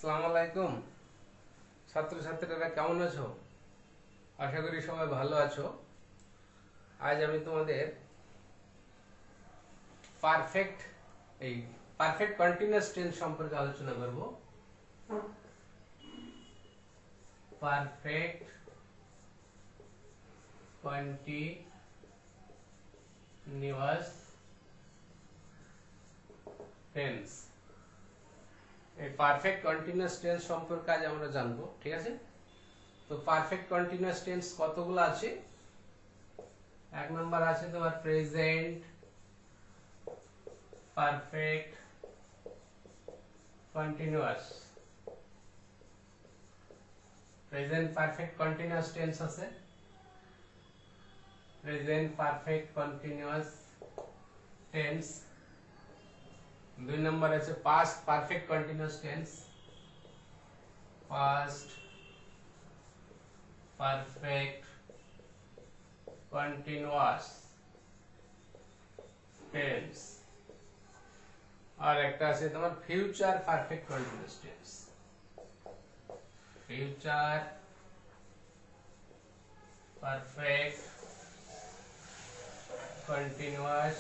আসসালামু আলাইকুম ছাত্রছাত্রীরা কেমন আছো? আশা করি সবাই ভালো আছো। আজ আমি তোমাদের পারফেক্ট কন্টিনিউয়াস টেন্স সম্পর্কে আলোচনা করব। পারফেক্ট কন্টিনিউয়াস টেন্স, এই পারফেক্ট কন্টিনিউয়াস টেন্স সম্পর্কে আজ আমরা জানবো, ঠিক আছে? তো পারফেক্ট কন্টিনিউয়াস টেন্স কতগুলো আছে? এক নাম্বার আছে তোমার present perfect continuous. Present perfect continuous tense আছে, প্রেজেন্ট পারফেক্ট কন্টিনিউয়াস টেন্স। দুই নম্বর আছে past perfect continuous tense, past perfect continuous tense. আর একটা আছে তোমার future perfect continuous tense, future perfect continuous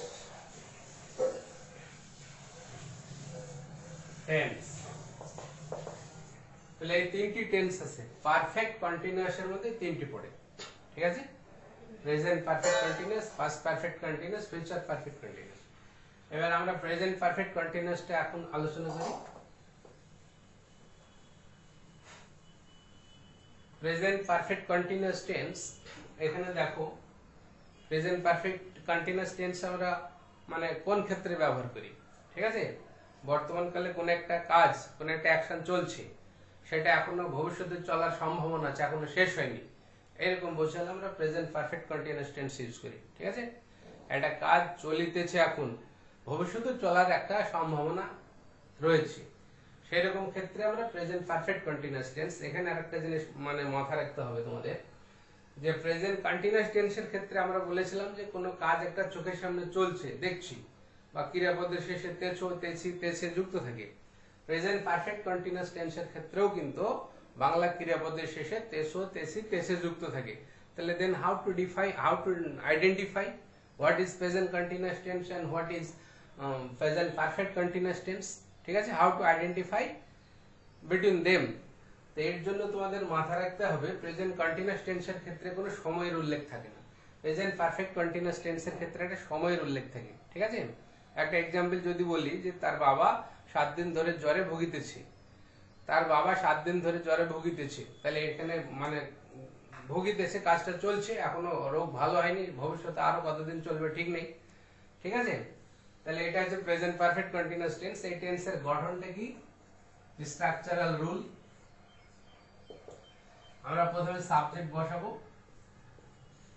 tense. তাহলে এই তিনটি টেন্স আছে, পারফেক্ট কন্টিনিউয়াসের মধ্যে তিনটি পড়ে, ঠিক আছে? Present perfect continuous, past perfect continuous, future perfect continuous. এবার আমরা প্রেজেন্ট পারফেক্ট কন্টিনিউয়াসটা এখন আলোচনা করি। প্রেজেন্ট পারফেক্ট কন্টিনিউয়াস টেন্স, এখানে দেখো প্রেজেন্ট পারফেক্ট কন্টিনিউয়াস টেন্স আমরা মানে কোন ক্ষেত্রে ব্যবহার করি, ঠিক আছে? বর্তমানকালে কোন একটা কাজ, কোন একটা অ্যাকশন চলছে, সেটা এখনো ভবিষ্যতে চলার সম্ভাবনা আছে, এখনো শেষ হয়নি, এরকম বোঝালে আমরা present perfect continuous tense use করি, ঠিক আছে? একটা কাজ চলিতেছে, এখন ভবিষ্যতে চলার একটা সম্ভাবনা রয়েছে, সেই রকম ক্ষেত্রে আমরা প্রেজেন্ট পারফেক্ট কন্টিনিউয়াস টেন্স। এখানে আরেকটা জিনিস মানে মাথায় রাখতে হবে তোমাদের, যে প্রেজেন্ট কন্টিনিউয়াস টেন্সের ক্ষেত্রে আমরা বলেছিলাম যে কোনো কাজ একটা চোখের সামনে চলছে, দেখছি, বা ক্রিয়াপদের শেষে তেছো, তেছি, তেছে যুক্ত থাকে। প্রেজেন্ট পারফেক্ট কন্টিনিউয়াস টেন্সের ক্ষেত্রেও কিন্তু বাংলা ক্রিয়াপদের শেষে তেছো, তেছি, তেছে যুক্ত থাকে। তাহলে then how to identify what is present continuous tense and what is present perfect continuous tense, ঠিক আছে? How to identify between them. তো এর জন্য তোমাদের মাথায় রাখতে হবে প্রেজেন্ট কন্টিনিউয়াস টেন্সের ক্ষেত্রে কোনো সময়ের উল্লেখ থাকে না, প্রেজেন্ট পারফেক্ট কন্টিনিউয়াস টেন্সের ক্ষেত্রে একটা সময়ের উল্লেখ থাকে, ঠিক আছে? একটা এক্সাম্পল যদি বলি যে তার বাবা 7 দিন ধরে জ্বরে ভুগিতেছে, তার বাবা 7 দিন ধরে জ্বরে ভুগিতেছে, তাহলে এখানে মানে ভুগিতেছে, কাজটা চলছে, এখনো রোগ ভালো হয়নি, ভবিষ্যতে আরো কতদিন চলবে ঠিক নেই, ঠিক আছে? তাহলে এটা হচ্ছে প্রেজেন্ট পারফেক্ট কন্টিনিউয়াস টেন্স। এই টেন্সের গঠনটা কি? স্ট্রাকচারাল রুল, আমরা প্রথমে সাবজেক্ট বসাবো,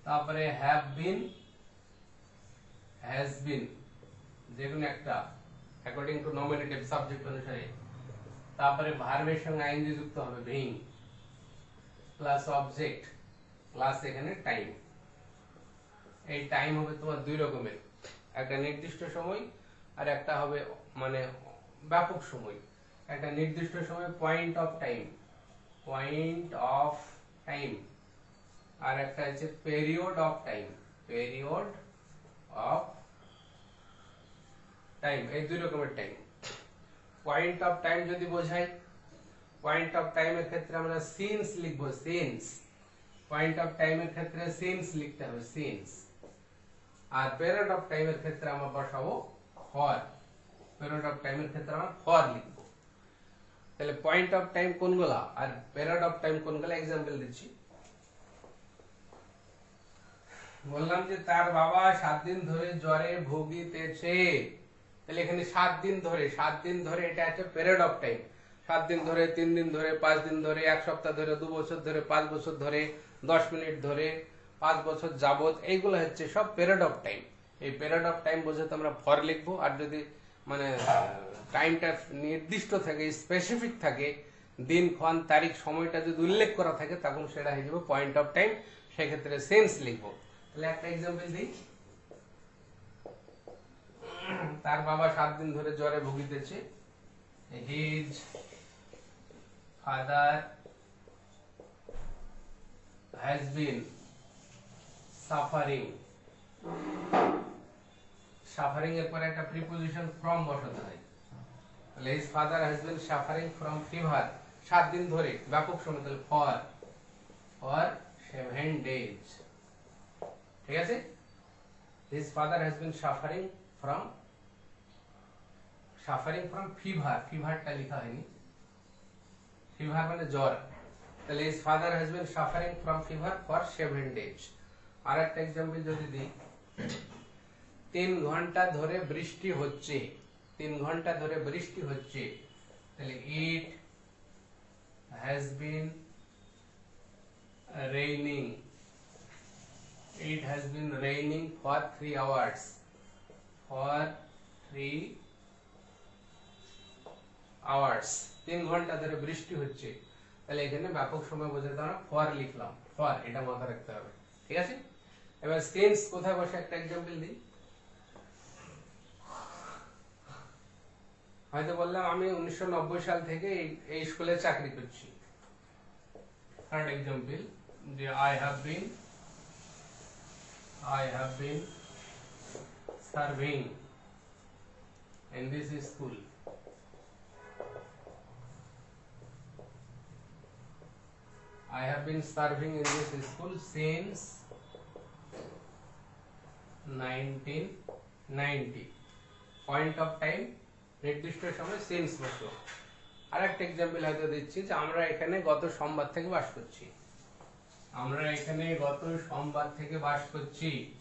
তারপরে হ্যাভ বিন, হ্যাজ বিন, যেকোনো একটা অ্যাকর্ডিং টু নমিনেটিভ সাবজেক্ট অনুসারে, তারপরে ভার্বের সঙ্গে আইএনজি যুক্ত হবে, বিং প্লাস অবজেক্ট প্লাস এখানে টাইম। এই টাইম হবে তোমার দুই রকমের, একটা নির্দিষ্ট সময় আর একটা হবে মানে ব্যাপক সময়। একটা নির্দিষ্ট সময় point of time, point of time, আর একটা হচ্ছে period of time, period of time. এই দুই রকমের টাইম। পয়েন্ট অফ টাইম যদি বোঝাই, পয়েন্ট অফ টাইমের ক্ষেত্রে আমরা সিন্স লিখবো, সিন্স। পয়েন্ট অফ টাইমের ক্ষেত্রে সিন্স লিখতে হবে, সিন্স। আর পিরিয়ড অফ টাইমের ক্ষেত্রে আমরা বসাবো ফর, পিরিয়ড অফ টাইমের ক্ষেত্রে আমরা ফর লিখবো। তাহলে পয়েন্ট অফ টাইম কোনগুলা আর পিরিয়ড অফ টাইম কোনগুলা, এক্সাম্পল দিচ্ছি। বললাম যে তার বাবা 7 দিন ধরে জ্বরে ভুগিতেছে, তাহলে এখানে 7 দিন ধরে, 7 দিন ধরে এটা হচ্ছে পিরিয়ড অফ টাইম। 7 দিন ধরে, 3 দিন ধরে, 5 দিন ধরে, 1 সপ্তাহ ধরে, 2 বছর ধরে, 5 বছর ধরে, 10 মিনিট ধরে, 5 বছর যাবত, এইগুলো হচ্ছে সব পিরিয়ড অফ টাইম। এই পিরিয়ড অফ টাইম বোঝাতে আমরা ফর লিখবো। আর যদি মানে টাইমটা নির্দিষ্ট থাকে, স্পেসিফিক থাকে, দিন, ক্ষণ, তারিখ, সময়টা যদি উল্লেখ করা থাকে, তখন সেটা হয়ে যাবে পয়েন্ট অফ টাইম, সেক্ষেত্রে সেন্স লিখবো। তাহলে একটা এক্সাম্পল দিই, তার বাবা 7 দিন ধরে জ্বরে ভুগিতেছে, his father has been suffering এর পরে একটা প্রিপোজিশন ফ্রম বসাতে হয়। তাহলে his father has been suffering from fever 7 দিন ধরে, ব্যাপক সময়, তাহলে for 7 days। ঠিক আছে, his father has been suffering from ফিভারটা লেখা হয়নি, ফিভার মানে জ্বর, তাহলে his father has been suffering from fever for 7 days। আর একটা एग्जांपल যদি দিই, 3 ঘন্টা ধরে বৃষ্টি হচ্ছে, 3 ঘন্টা ধরে বৃষ্টি হচ্ছে, তাহলে it has been raining for 3 hours, 3 ঘন্টা ধরে বৃষ্টি হচ্ছে, তাহলে এখানে ব্যাপক সময় বোঝাতে আমরা ফর লিখলাম, ফর, এটা মাথায় রাখতে হবে। ঠিক আছে, এবার সিন্স কোথায় বসে একটা एग्जांपल দিই। হয়তো বললাম আমি 1990 সাল থেকে এই স্কুলে চাকরি করছি। থার্ড एग्जांपल যে I have been serving in this school, I have been serving in this school since 1990। Point of time, নির্দিষ্ট সময়, সিন্স বসলো। আরেকটা एग्जांपल হয়তো দিচ্ছি যে আমরা এখানে গত সোমবার থেকে বাস করছি,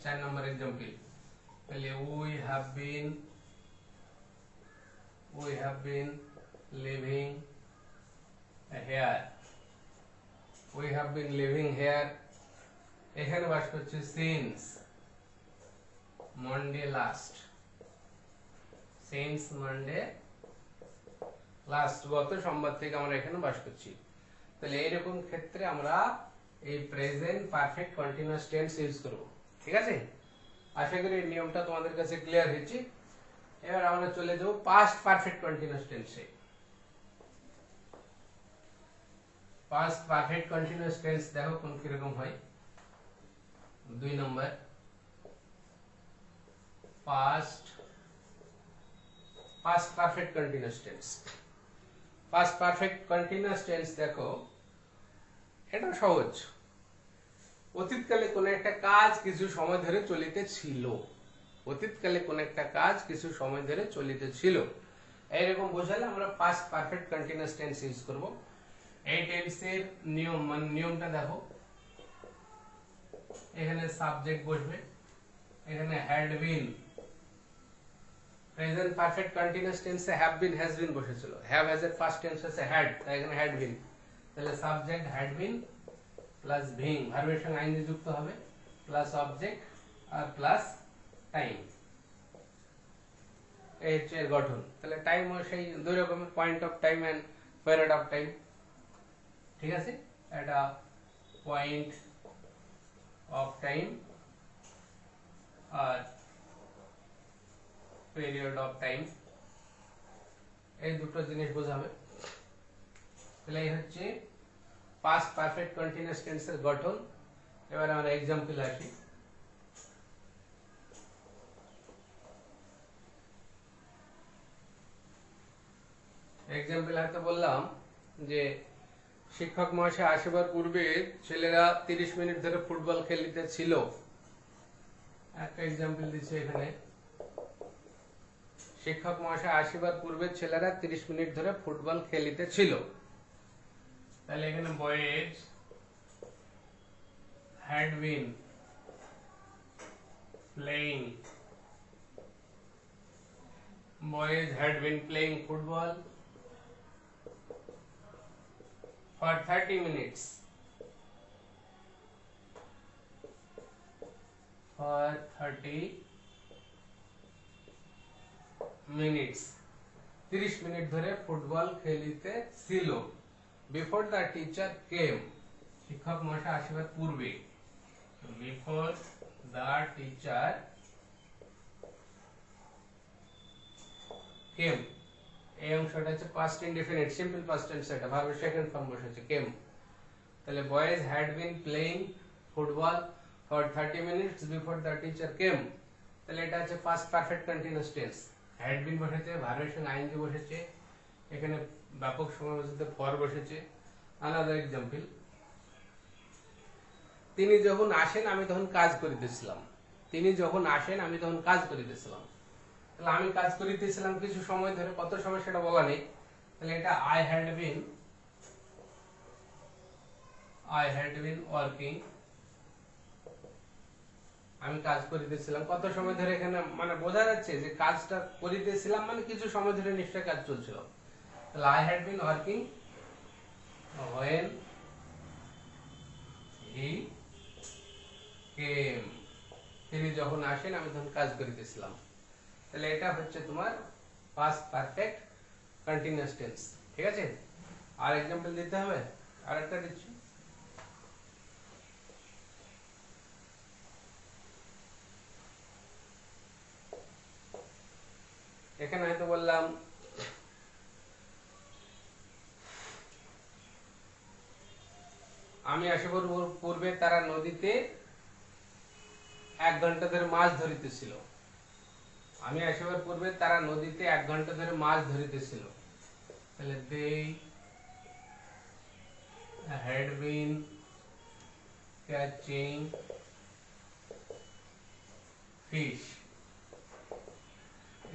4 নম্বর एग्जांपल। তাহলে we have been living here, এখানে বাস করছি since Monday last, গত সোমবার থেকে আমরা এখানে বাস করছি। তাহলে এইরকম ক্ষেত্রে আমরা এই present perfect continuous tense use করব। ঠিক আছে, আশা করি এই নিয়মটা তোমাদের কাছে ক্লিয়ার হয়েছে। এবার আমরা চলে যাব পাস্ট পারফেক্ট কন্টিনিউয়াস টেন্সে। পাস্ট পারফেক্ট কন্টিনিউয়াস টেন্স দেখো কোন কি রকম হয়। 2 নম্বর, past perfect continuous tense. Past perfect continuous tense দেখো, এটা সহজ। অতীতকালে কোন একটা কাজ কিছু সময় ধরে চলিতেছিল, অতীতকালে কোন একটা কাজ কিছু সময় ধরে চলিতেছিল, এইরকম বোঝালে আমরা past perfect continuous tense use করব। এই টেন্সের নিয়মটা দেখো, এখানে সাবজেক্ট বসবে, এখানে had been. Present perfect continuous টেন্সে হ্যাভ বিন হ্যাজ বিন বসেছিল, হ্যাভ হ্যাজ এর ফার্স্ট টেন্স আছে হ্যাড, তাই এখানে হ্যাড বিন। তাহলে subject had been plus being, ভার্বের সঙ্গে আইএনজি যুক্ত হবে, প্লাস অবজেক্ট আর প্লাস টাইম, এই হচ্ছে এর গঠন। তাহলে টাইম ও সেই দুই রকমের, point of time and period of time. ঠিক আছে, এটা পয়েন্ট অফ টাইম আর পিরিয়ড অফ টাইম, এই দুটো জিনিস বোঝাবে। তাহলে এই হচ্ছে পাস্ট পারফেক্ট কন্টিনিউয়াস টেন্সের গঠন। এবার আমরা एग्जांपल আসি। एग्जांपल হয়তো বললাম যে শিক্ষক মহাশয় আসবার পূর্বে ছেলেরা 30 মিনিট ধরে ফুটবল খেলিতেছিল। একটা एग्जांपल দিচ্ছি এখানে, শিক্ষক মহাশয় আসবার পূর্বে ছেলেরা 30 মিনিট ধরে ফুটবল খেলিতেছিল। তাহলে এখানে boys had been playing football for 30 minutes, for 30 minutes 30 minute ধরে football খেলিতেছিল। Before the teacher came, শিক্ষক মহাশয় আসবার পূর্বে, before the teacher came, এই অংশটা হচ্ছে past indefinite simple past tense, এটা ভার্বের সেকেন্ড ফর্ম বসেছে কেম। তাহলে boys had been playing football for 30 minutes before the teacher came. তাহলে এটা হচ্ছে past perfect continuous tense, had been বসেছে, ভার্বের সঙ্গে আইএনজি বসেছে, এখানে ব্যাপক সমাবেশে ফর বসেছে। আনাদার এক্সাম্পল, তিনি যখন আসেন আমি তখন কাজ করিতেছিলাম। তিনি যখন আসেন আমি তখন কাজ করিতেছিলাম। তাহলে আমি কাজ করিতেছিলাম কিছু সময় ধরে, কত সময় সেটা বলা নেই। তাহলে এটা আই হ্যাড বিন ওয়ার্কিং, আমি কাজ করিতেছিলাম কত সময় ধরে, এখানে মানে বোঝা যাচ্ছে যে কাজটা করিতেছিলাম মানে কিছু সময় ধরে নিশ্চয়ই কাজ চলছিল। তাহলে I had been working when he came, তিনি যখন আসেন আমি তখন কাজ করিতেছিলাম। তাহলে এটা হচ্ছে তোমার পাস্ট পারফেক্ট কন্টিনিউয়াস টেন্স। ঠিক আছে, আর एग्जांपल দিতে হবে, আরেকটা দিচ্ছি। এখানে হয়তো বললাম আমি আসিবার পূর্বে তারা নদীতে 1 ঘন্টা ধরে মাছ ধরিতেছিল। আমি আসিবার পূর্বে তারা নদীতে 1 ঘন্টা ধরে মাছ ধরিতেছিল। তাহলে they had been catching fish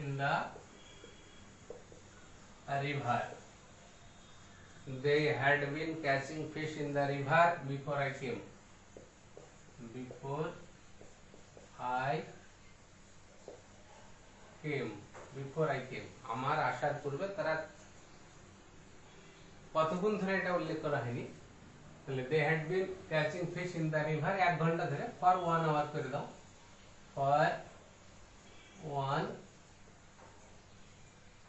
in the river. They had been catching fish in the river before I came. Before I came. আমার আসার পূর্বে তারা, কতক্ষণ ধরে এটা উল্লেখ করা হয়নি। তাহলে they had been catching fish in the river 1 ঘন্টা ধরে, for 1 hour করে দাও, for 1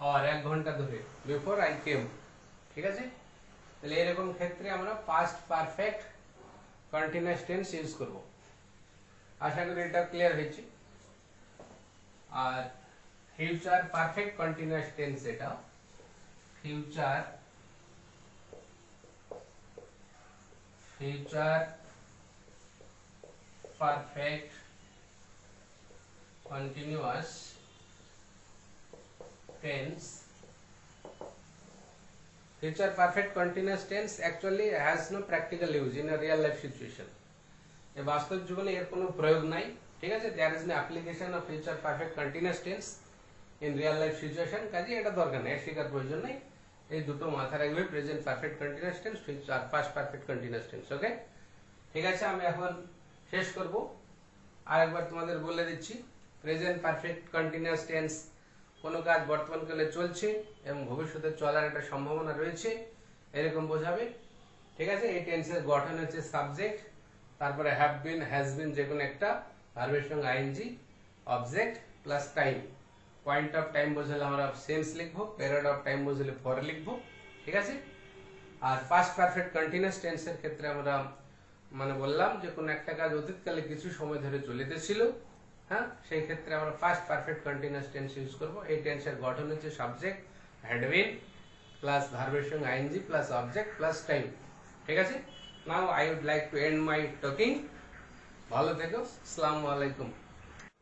hour 1 ঘন্টা ধরে, before I came। ঠিক আছে, তাহলে এরকম ক্ষেত্রে আমরা past perfect continuous tense use করব। আশা করি এটা ক্লিয়ার হয়েছে। আর ফিউচার পারফেক্ট কন্টিনিউয়াস টেন্স, এটা future perfect continuous tense. Future perfect continuous tense actually has no practical use in a real life situation. এই বাস্তব জীবনে এর কোনো প্রয়োগ নাই। ঠিক আছে, there is no application of future perfect continuous tense in real life situation, কাজে এটা দরকার নেই, শেখার প্রয়োজন নেই। এই দুটো মাথায় রাখবে, present perfect continuous tense, future past perfect continuous tense. Okay, ঠিক আছে, আমি এখন শেষ করব। আরেকবার তোমাদের বলে দিচ্ছি, প্রেজেন্ট পারফেক্ট কন্টিনিউয়াস টেন্স কোনো কাজ বর্তমানকালে চলছে এবং ভবিষ্যতে চলার একটা সম্ভাবনা রয়েছে, এরকম বোঝাবে। ঠিক আছে, এই টেন্সের গঠন হচ্ছে সাবজেক্ট, তারপরে হ্যাভ বিন, হ্যাজ বিন, যে কোনো একটা, ভার্বের সঙ্গে ING, object plus time. Point of time বোঝালে আমরা সেন্স লিখবো, পিরিয়ড অফ টাইম বোঝালে ফর লিখবো। ঠিক আছে, আর পাস্ট পারফেক্ট কন্টিনিউয়াস টেন্সের ক্ষেত্রে আমরা মানে বললাম যে কোনো একটা কাজ অতীতকালে কিছু সময় ধরে চলিতেছিল, হ্যাঁ, সেই ক্ষেত্রে আমরা past perfect continuous tense use করব। এই টেন্সের গঠন হচ্ছে সাবজেক্ট হ্যাড বিন প্লাস ভার্বের সঙ্গে ING plus object plus time. ঠিক আছে, now I would like to end my talking. ভালো থেকো, আসসালামু আলাইকুম।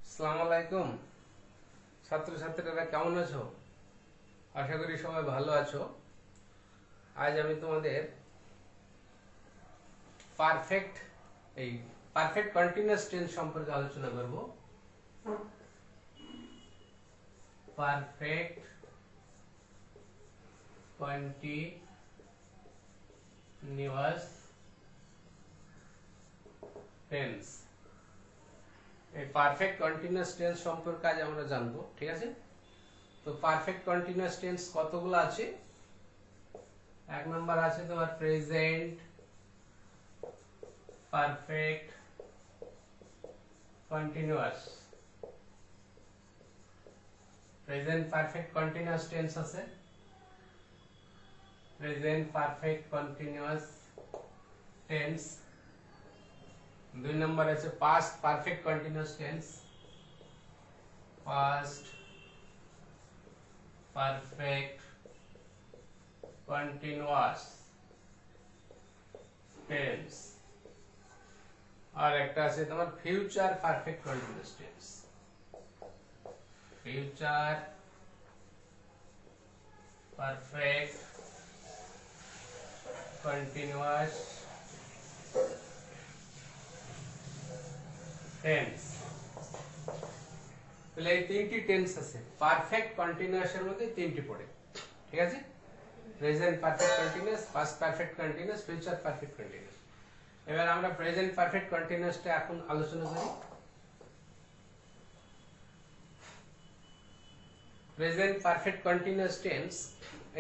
আসসালামু আলাইকুম ছাত্রছাত্রীরা, কেমন আছো? আশা করি সবাই ভালো আছো। আজ আমি তোমাদের পারফেক্ট কন্টিনিউয়াস টেন্স সম্পর্কে আলোচনা করব। পারফেক্ট কন্টিনিউয়াস টেন্স, এই পারফেক্ট কন্টিনিউয়াস টেন্স সম্পর্কে আজ আমরা জানবো। ঠিক আছে, তো পারফেক্ট কন্টিনিউয়াস টেন্স কতগুলো আছে? 1 নাম্বার আছে তোমার present perfect continuous. Present perfect continuous tense আছে, প্রেজেন্ট পারফেক্ট কন্টিনিউয়াস টেন্স। 2 নম্বর আছে past perfect continuous tense, past perfect continuous tense, আর একটা আছে তোমার future perfect continuous tense. Future perfect continuous tense. তাহলে এই তিনটি টেন্স আছে, পারফেক্ট কন্টিনিউয়াসের মধ্যে তিনটি পড়ে, ঠিক আছে? Present perfect continuous, past perfect continuous, future perfect continuous. এবার আমরা প্রেজেন্ট পারফেক্ট কন্টিনিউয়াসটা এখন আলোচনা করি। প্রেজেন্ট পারফেক্ট কন্টিনিউয়াস টেন্স,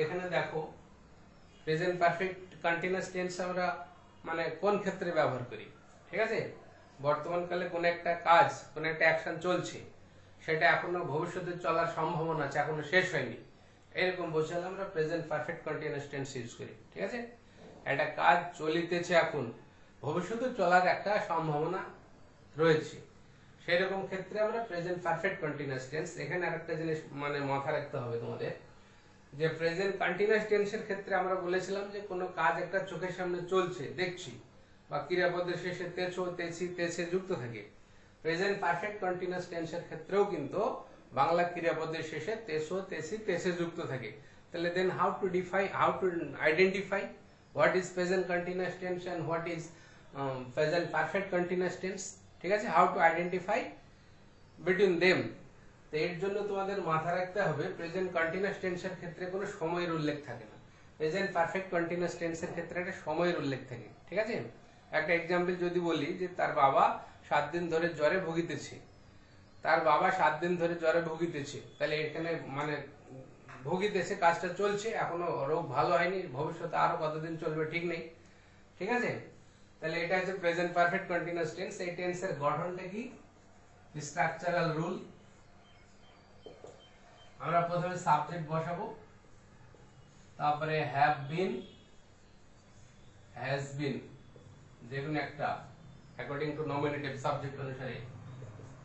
এখানে দেখো প্রেজেন্ট পারফেক্ট কন্টিনিউয়াস টেন্স আমরা মানে কোন ক্ষেত্রে ব্যবহার করি, ঠিক আছে? বর্তমানকালে কোন একটা কাজ, কোন একটা অ্যাকশন চলছে, সেটা এখনো ভবিষ্যতে চলার সম্ভাবনা আছে, এখনো শেষ হয়নি, এরকম বোঝালে আমরা present perfect continuous tense use করি, ঠিক আছে? একটা কাজ চলিতেছে, এখন ভবিষ্যতে চলার একটা সম্ভাবনা রয়েছে, সেরকম ক্ষেত্রে আমরা প্রেজেন্ট পারফেক্ট কন্টিনিউয়াস টেন্স। এখানে আরেকটা জিনিস মানে মাথায় রাখতে হবে তোমাদের, যে প্রেজেন্ট কন্টিনিউয়াস টেন্সের ক্ষেত্রে আমরা বলেছিলাম যে কোনো কাজ একটা চোখের সামনে চলছে, দেখছি, বা ক্রিয়াপদের শেষে তেছো, তেছি, তেছে যুক্ত থাকে। প্রেজেন্ট পারফেক্ট কন্টিনিউয়াস টেন্সের ক্ষেত্রেও কিন্তু বাংলা ক্রিয়াপদের শেষে তেছো, তেছি, তেছে যুক্ত থাকে। তাহলে then how to identify what is present continuous tense and what is present perfect continuous tense, ঠিক আছে? How to identify between them. তো এর জন্য তোমাদের মাথায় রাখতে হবে প্রেজেন্ট কন্টিনিউয়াস টেন্সের ক্ষেত্রে কোনো সময়ের উল্লেখ থাকে না, প্রেজেন্ট পারফেক্ট কন্টিনিউয়াস টেন্সের ক্ষেত্রে একটা সময়ের উল্লেখ থাকে, ঠিক আছে? একটা এক্সাম্পল যদি বলি যে তার বাবা 7 দিন ধরে জ্বরে ভুগিতেছে, তার বাবা 7 দিন ধরে জ্বরে ভুগিতেছে, তাহলে এখানে মানে ভুগিতেছে, কাজটা চলছে, এখনো রোগ ভালো হয়নি, ভবিষ্যতে আরো কতদিন চলবে ঠিক নেই, ঠিক আছে? তাহলে এটা হচ্ছে প্রেজেন্ট পারফেক্ট কন্টিনিউয়াস টেন্স। এই টেন্সের গঠনটা কি? স্ট্রাকচারাল রুল, আমরা প্রথমে সাবজেক্ট বসাবো, তারপরে হ্যাভ বিন, হ্যাজ বিন, যেকোনো একটা অ্যাকর্ডিং টু নমিনেটিভ সাবজেক্ট অনুসারে,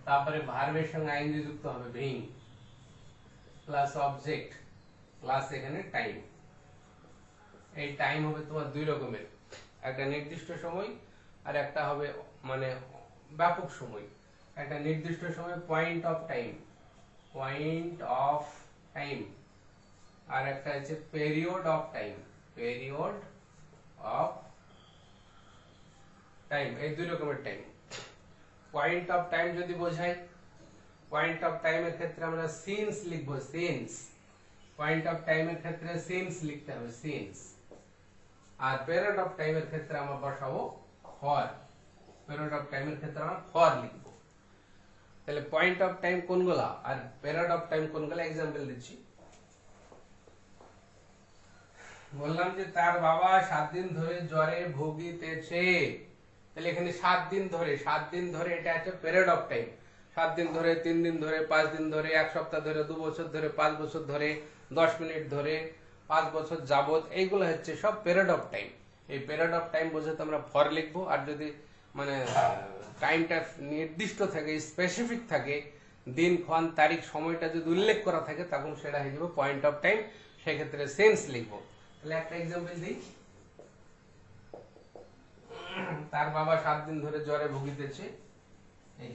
তারপরে ভার্বের সঙ্গে আইএনজি যুক্ত হবে, বিং প্লাস অবজেক্ট প্লাস এখানে টাইম। এই টাইম হবে তোমার দুই রকমের, একটা নির্দিষ্ট সময় আর একটা হবে মানে ব্যাপক সময়। একটা নির্দিষ্ট সময় point of time, point of time, আর একটা হচ্ছে period of time, period of time. এই দুই রকমের টাইম। পয়েন্ট অফ টাইম যদি বোঝাই, পয়েন্ট অফ টাইমের ক্ষেত্রে আমরা সিন্স লিখবো, সিন্স। পয়েন্ট অফ টাইমের ক্ষেত্রে সিন্স লিখতে হবে, সিন্স। আর পিরিয়ড অফ টাইমের ক্ষেত্রে আমরা বসাবো ফর, পিরিয়ড অফ টাইমের ক্ষেত্রে আমরা ফর লিখবো। তাহলে পয়েন্ট অফ টাইম কোনগুলা আর পিরিয়ড অফ টাইম কোনগুলা, एग्जांपल দিচ্ছি। বললাম যে তার বাবা 7 দিন ধরে জ্বরে ভুগিতেছে, তাহলে এখানে 7 দিন ধরে, 7 দিন ধরে এটা হচ্ছে পিরিয়ড অফ টাইম। 7 দিন ধরে, 3 দিন ধরে, 5 দিন ধরে, 1 সপ্তাহ ধরে, 2 বছর ধরে, 5 বছর ধরে, 10 মিনিট ধরে, 5 বছর যাবত, এইগুলো হচ্ছে সব পিরিয়ড অফ টাইম। এই পিরিয়ড অফ টাইম বোঝাতে আমরা ফর লিখবো। আর যদি মানে টাইমটা নির্দিষ্ট থাকে, স্পেসিফিক থাকে, দিন, ক্ষণ, তারিখ, সময়টা যদি উল্লেখ করা থাকে, তখন সেটা হয়ে যাবে পয়েন্ট অফ টাইম, সেক্ষেত্রে সেন্স লিখবো। তাহলে একটা एग्जांपल দিই। তার বাবা 7 দিন ধরে জ্বরে ভুগিতেছে,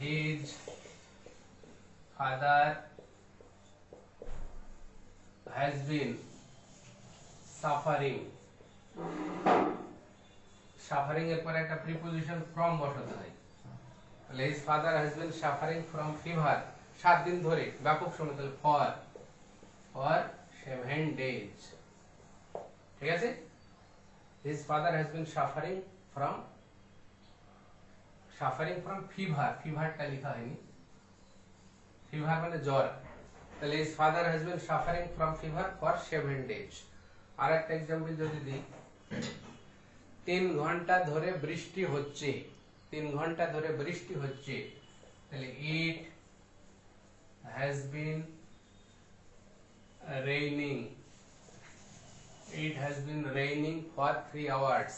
his father has been suffering. Suffering এর পরে একটা প্রিপোজিশন ফ্রম বসাতে হয়। তাহলে his father has been suffering from fever, 7 দিন ধরে, ব্যাপক সময়, তাহলে ফর 7 days, ঠিক আছে? His father has been suffering from fever, ফিভারটা লেখা হয়নি, ফিভার মানে জ্বর। তাহলে his father has been suffering from fever for 7 days। আর একটা एग्जांपल যদি দিই, 3 ঘন্টা ধরে বৃষ্টি হচ্ছে, 3 ঘন্টা ধরে বৃষ্টি হচ্ছে, তাহলে it has been raining, it has been raining for 3 hours,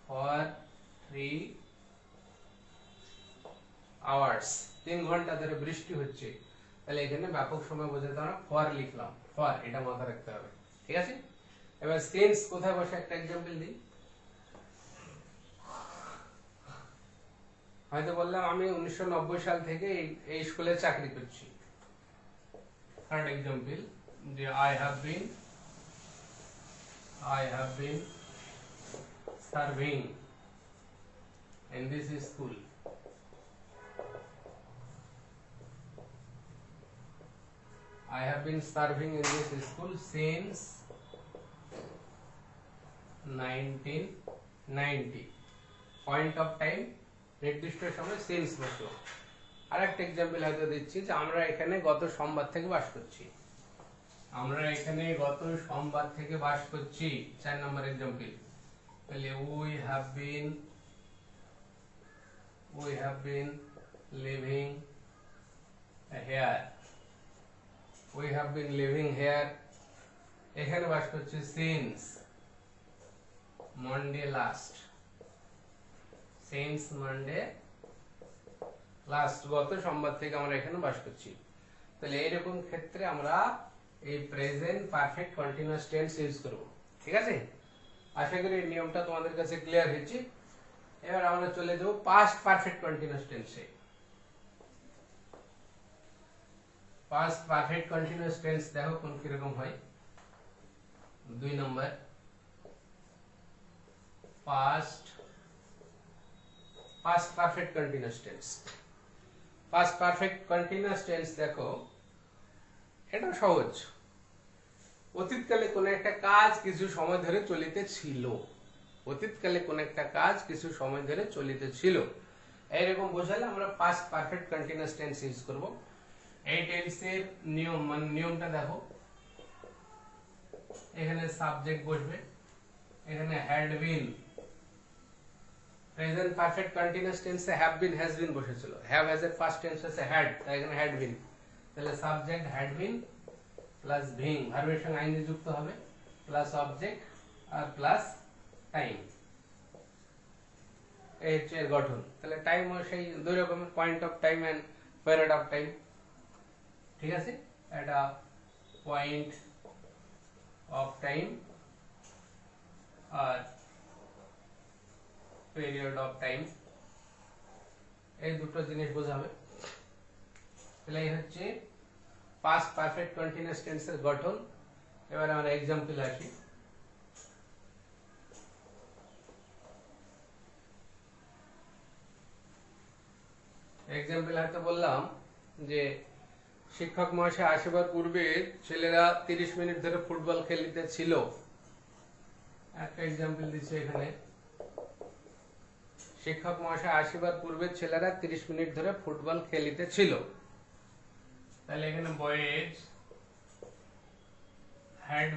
for 3 hours, 3 ঘন্টা ধরে বৃষ্টি হচ্ছে। তাহলে এখানে ব্যাপক সময় বোঝাতে আমরা ফর লিখলাম, ফর, এটা মাথায় রাখতে হবে, ঠিক আছে? এবার সিন্স কোথায় বসে একটা एग्जांपल দিই। হয়তো বললাম আমি 1990 সাল থেকে এই স্কুলে চাকরি করছি। থার্ড एग्जांपल যে I have been serving in this school. I have been serving in this school since 1990. Point of time নির্দিষ্ট সময় সিন্স বসলো। আরেকটা एग्जांपल হয়তো দিচ্ছি যে আমরা এখানে গত সোমবার থেকে বাস করছি। আমরা এখানে গত সোমবার থেকে বাস করছি। 4 নম্বর एग्जांपल। তাহলে we have been living here. We have been living here. এখানে বাস করছি since Monday last. Since Monday last গত সোমবার থেকে আমরা এখানে বাস করছি। তাহলে এইরকম ক্ষেত্রে আমরা এই present perfect continuous tense use করব। ঠিক আছে, আশা করি এই নিয়মটা তোমাদের কাছে ক্লিয়ার হয়েছে। এবার আমরা চলে যাব পাস্ট পারফেক্ট কন্টিনিউয়াস টেন্সে। পাস্ট পারফেক্ট কন্টিনিউয়াস টেন্স দেখো কোন কি রকম হয়। 2 নম্বর past perfect continuous tense. Past perfect continuous tense দেখো এটা সহজ। অতীতকালে কোন একটা কাজ কিছু সময় ধরে চলিতেছিল। অতীতকালে কোন একটা কাজ কিছু সময় ধরে চলিতেছিল, এইরকম বোঝালে আমরা past perfect continuous tense use করব। এই টেন্সের নিয়ম মানে নিয়মটা দেখো, এখানে সাবজেক্ট বসবে, এখানে had been. Present perfect continuous টেন্সে হ্যাভ বিন হ্যাজ বিন বসেছিল। হ্যাভ হ্যাজ এর ফার্স্ট টেন্স আছে হ্যাড, তাই এখানে হ্যাড বিন। তাহলে subject had been plus being, ভার্বের সঙ্গে আইএনজি যুক্ত হবে, প্লাস অবজেক্ট আর প্লাস টাইম। এই হচ্ছে এর গঠন। তাহলে টাইম সেই দুই রকমের, point of time and period of time. ঠিক আছে, এটা পয়েন্ট অফ টাইম আর পিরিয়ড অফ টাইম, এই দুটো জিনিস বোঝাবে। তাহলে এই হচ্ছে পাস্ট পারফেক্ট কন্টিনিউয়াস টেন্সের গঠন। এবার আমরা एग्जांपल আসি। एग्जांपल হয়তো বললাম যে শিক্ষক মহাশয় আসবার পূর্বে ছেলেরা 30 মিনিট ধরে ফুটবল খেলিতেছিল। একটা एग्जांपल দিচ্ছি এখানে, শিক্ষক মহাশয় আসবার পূর্বে ছেলেরা 30 মিনিট ধরে ফুটবল খেলিতেছিল। তাহলে এখানে boys had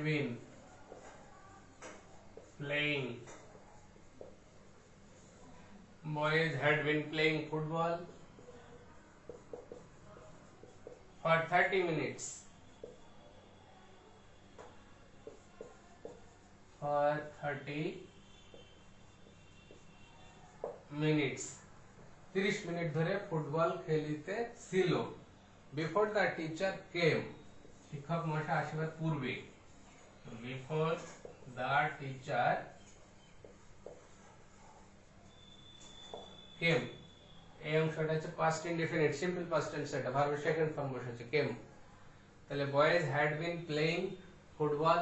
been playing football for 30 minutes. For 30 minutes 30 minute ধরে football খেলিতেছিল। Before the teacher came, শিক্ষক মহাশয় আসবার পূর্বে। Before the teacher came, এই অংশটা হচ্ছে past indefinite, simple past tense, এটা ভার্বের সেকেন্ড ফর্ম বসেছে came। তাহলে boys had been playing football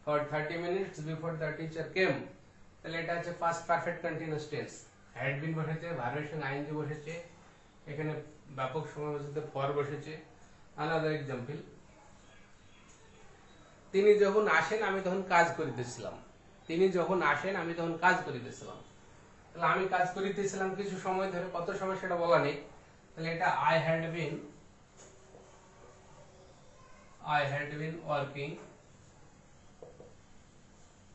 for 30 minutes before the teacher came। তাহলে এটা হচ্ছে past perfect continuous tense। had been বসেছে, ভার্বের সঙ্গে আইএনজি বসেছে, এখানে ব্যাপক সমাবেশিত ফর বসেছে। আলাদা एग्जांपल, তিনি যখন আসেন আমি তখন কাজ করিতেছিলাম। তিনি যখন আসেন আমি তখন কাজ করিতেছিলাম। তাহলে আমি কাজ করিতেছিলাম কিছু সময় ধরে, কত সময় সেটা বলা নেই। তাহলে এটা I had been working,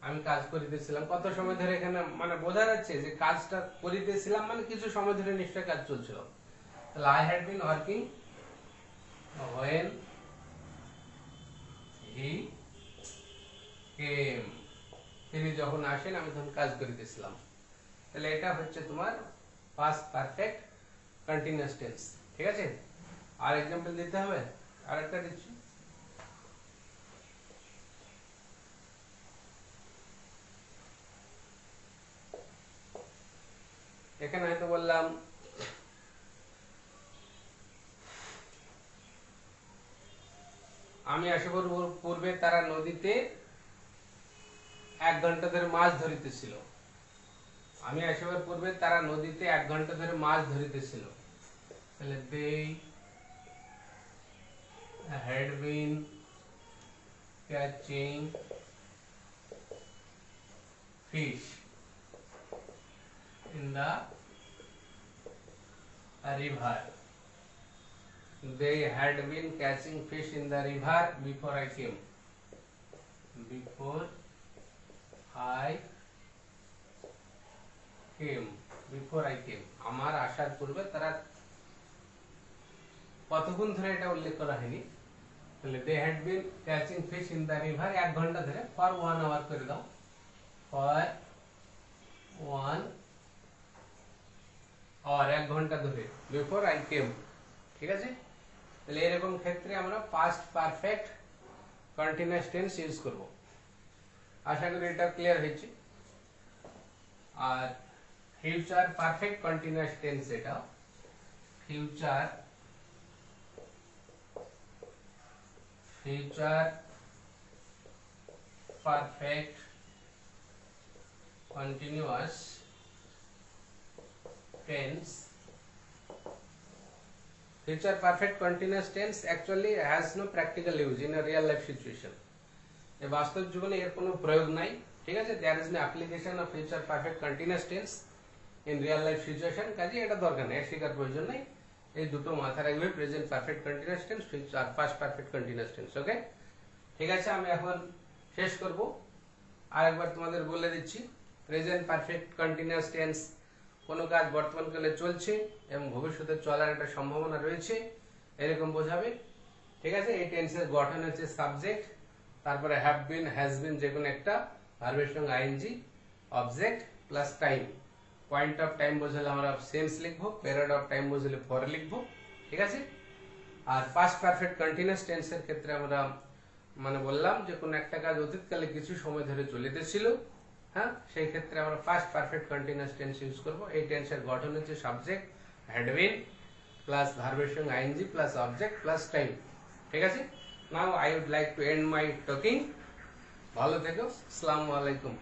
আমি কাজ করিতেছিলাম কত সময় ধরে, এখানে মানে বোঝা যাচ্ছে যে কাজটা করিতেছিলাম মানে কিছু সময় ধরে নিশ্চয়ই কাজ চলছিল। তাহলে I had been working when he came, তিনি যখন আসেন আমি তখন কাজ করিতেছিলাম। তাহলে এটা হচ্ছে তোমার পাস্ট পারফেক্ট কন্টিনিউয়াস টেন্স। ঠিক আছে, আর एग्जांपल দিতে হবে, আরেকটা দিচ্ছি। এখানে হয়তো বললাম আমি আসবার পূর্বে তারা নদীতে 1 ঘন্টা ধরে মাছ ধরিতেছিল। আমি আসবার পূর্বে তারা নদীতে 1 ঘন্টা ধরে মাছ ধরিতেছিল। তাহলে they had been catching fish in the river. They had been catching fish in the river before I came. Before I came. Before I came. আমার আসার পূর্বে তারা কতক্ষণ ধরে এটা উল্লেখ করা হয়নি। তাহলে they had been catching fish in the river 1 ঘন্টা ধরে, for 1 hour করে দাও, for 1 hour 1 ঘন্টা ধরে, before I came। ঠিক আছে, তাহলে এরকম ক্ষেত্রে আমরা past perfect continuous tense use করব। আশা করি এটা ক্লিয়ার হয়েছে। আর ফিউচার পারফেক্ট কন্টিনিউয়াস টেন্স, এটা future perfect continuous tense. Future perfect continuous tense actually has no practical use in a real life situation. এই বাস্তব জীবনে এর কোনো প্রয়োগ নাই। ঠিক আছে, there is no application of future perfect continuous tense in real life situation, কাজে এটা দরকার নেই, শেখার প্রয়োজন নেই। এই দুটো মাথায় রাখবে, present perfect continuous tense, future past perfect continuous tense. Okay, ঠিক আছে, আমি এখন শেষ করব। আরেকবার তোমাদের বলে দিচ্ছি, প্রেজেন্ট পারফেক্ট কন্টিনিউয়াস টেন্স কোনো কাজ বর্তমানকালে চলছে এবং ভবিষ্যতে চলার একটা সম্ভাবনা রয়েছে, এরকম বোঝাবে। ঠিক আছে, এই টেন্সের গঠন হচ্ছে সাবজেক্ট, তারপরে হ্যাভ বিন, হ্যাজ বিন, যে কোনো একটা, ভার্বের সঙ্গে ING, object plus time. Point of time বোঝালে আমরা সেন্স লিখবো, পিরিয়ড অফ টাইম বোঝালে ফর লিখবো। ঠিক আছে, আর পাস্ট পারফেক্ট কন্টিনিউয়াস টেন্সের ক্ষেত্রে আমরা মানে বললাম যে কোনো একটা কাজ অতীতকালে কিছু সময় ধরে চলিতেছিল, হ্যাঁ, সেই ক্ষেত্রে আমরা past perfect continuous tense use করব। এই টেন্সের গঠন হচ্ছে সাবজেক্ট হ্যাড বিন প্লাস ভার্বের সঙ্গে ING plus object plus time. ঠিক আছে, now I would like to end my talking. ভালো থেকো, আসসালামু আলাইকুম।